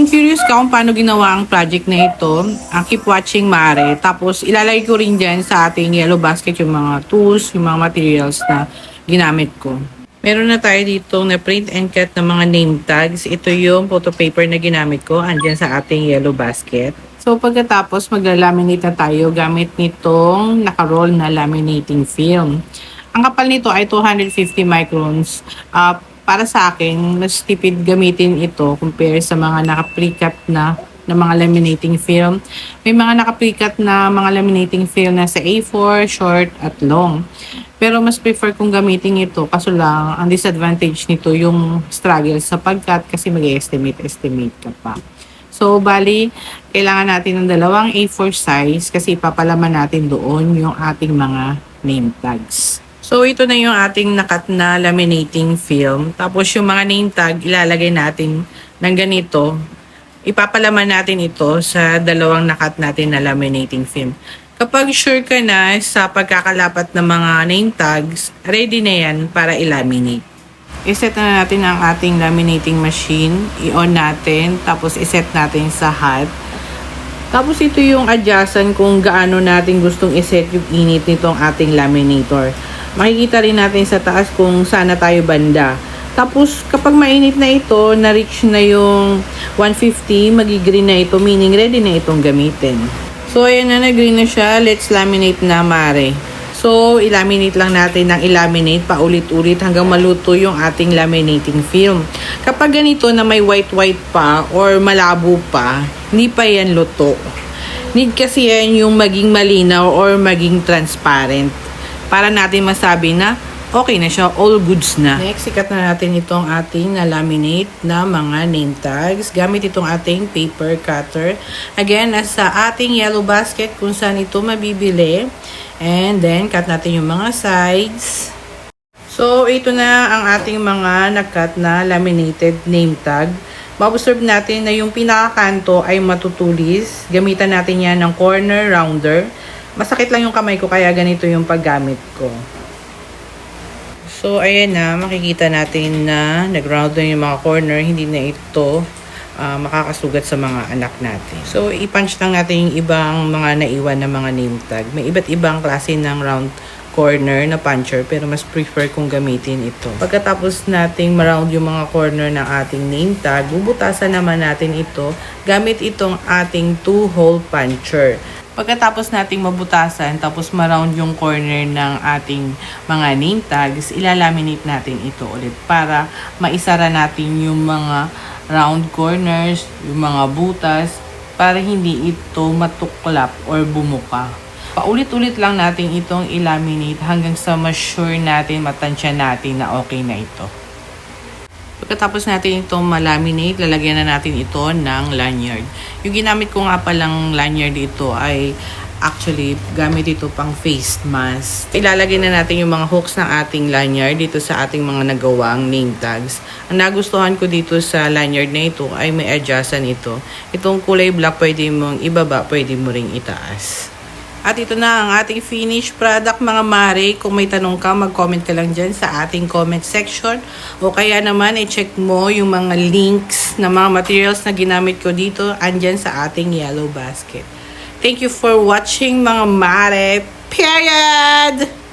Kung curious ka kung paano ginawa ang project na ito, keep watching Mare. Tapos ilalagay ko rin dyan sa ating yellow basket yung mga tools, yung mga materials na ginamit ko. Meron na tayo dito na print and cut ng mga name tags. Ito yung photo paper na ginamit ko, andyan sa ating yellow basket. So pagkatapos magla-laminate na tayo gamit nitong naka-roll na laminating film. Ang kapal nito ay 250 microns. Para sa akin, mas tipid gamitin ito compare sa mga naka-precut na mga laminating film. May mga naka-precut na mga laminating film na sa A4, short at long. Pero mas prefer kong gamitin ito kaso lang ang disadvantage nito yung struggle sa pag-cut kasi mag-estimate ka pa. So, bali, kailangan natin ng dalawang A4 size kasi ipapalaman natin doon yung ating mga name tags. So, ito na yung ating nakat na laminating film. Tapos, yung mga name tag, ilalagay natin ng ganito. Ipapalaman natin ito sa dalawang nakat natin na laminating film. Kapag sure ka na sa pagkakalapat ng mga name tags, ready na yan para i-laminate. I-set na natin ang ating laminating machine. I-on natin. Tapos, i-set natin sa hot. Tapos, ito yung adjustment kung gaano natin gustong i-set yung init nitong ating laminator. Makikita rin natin sa taas kung saan na tayo banda. Tapos, kapag mainit na ito, na-reach na yung 150, magi-green na ito, meaning ready na itong gamitin. So, ayan na, nag-green na siya. Let's laminate na, Mare. So, ilaminate lang natin ng ilaminate paulit-ulit hanggang maluto yung ating laminating film. Kapag ganito na may white-white pa or malabo pa, hindi pa yan luto. Need kasi yan yung maging malinaw or maging transparent para natin masabi na okay na siya, all goods na. Next, sikat na natin itong ating na-laminate na mga name tags gamit itong ating paper cutter. Again, nasa ating yellow basket kung saan ito mabibili. And then, cut natin yung mga sides. So, ito na ang ating mga nakat na laminated name tag. Ma-observe natin na yung pinakakanto ay matutulis. Gamitan natin yan ng corner rounder. Masakit lang yung kamay ko kaya ganito yung paggamit ko. So, ayan na. Makikita natin na nag-round na yung mga corner. Hindi na ito makakasugat sa mga anak natin. So, i-punch lang natin yung ibang mga naiwan na mga name tag. May iba't ibang klase ng round corner na puncher pero mas prefer kong gamitin ito. Pagkatapos nating ma-round yung mga corner ng ating name tag, bubutasan naman natin ito gamit itong ating 2-hole puncher. Pagkatapos nating mabutasan, tapos ma-round yung corner ng ating mga name tags, ilalaminate natin ito ulit para maisara natin yung mga round corners, yung mga butas, para hindi ito matuklap or bumuka. Paulit-ulit lang natin itong ilaminate hanggang sa ma-sure natin, matansya natin na okay na ito. Pagkatapos natin itong malaminate, lalagyan na natin ito ng lanyard. Yung ginamit ko nga palang lanyard dito ay actually gamit ito pang face mask. Ilalagay na natin yung mga hooks ng ating lanyard dito sa ating mga nagawang name tags. Ang nagustuhan ko dito sa lanyard na ito ay may adjustment ito. Itong kulay black pwede mong ibaba, pwede mo ring itaas. At ito na ang ating finished product mga Mare. Kung may tanong ka, mag-comment ka lang dyan sa ating comment section. O kaya naman, i-check mo yung mga links na mga materials na ginamit ko dito. Andyan sa ating yellow basket. Thank you for watching mga Mare. Period!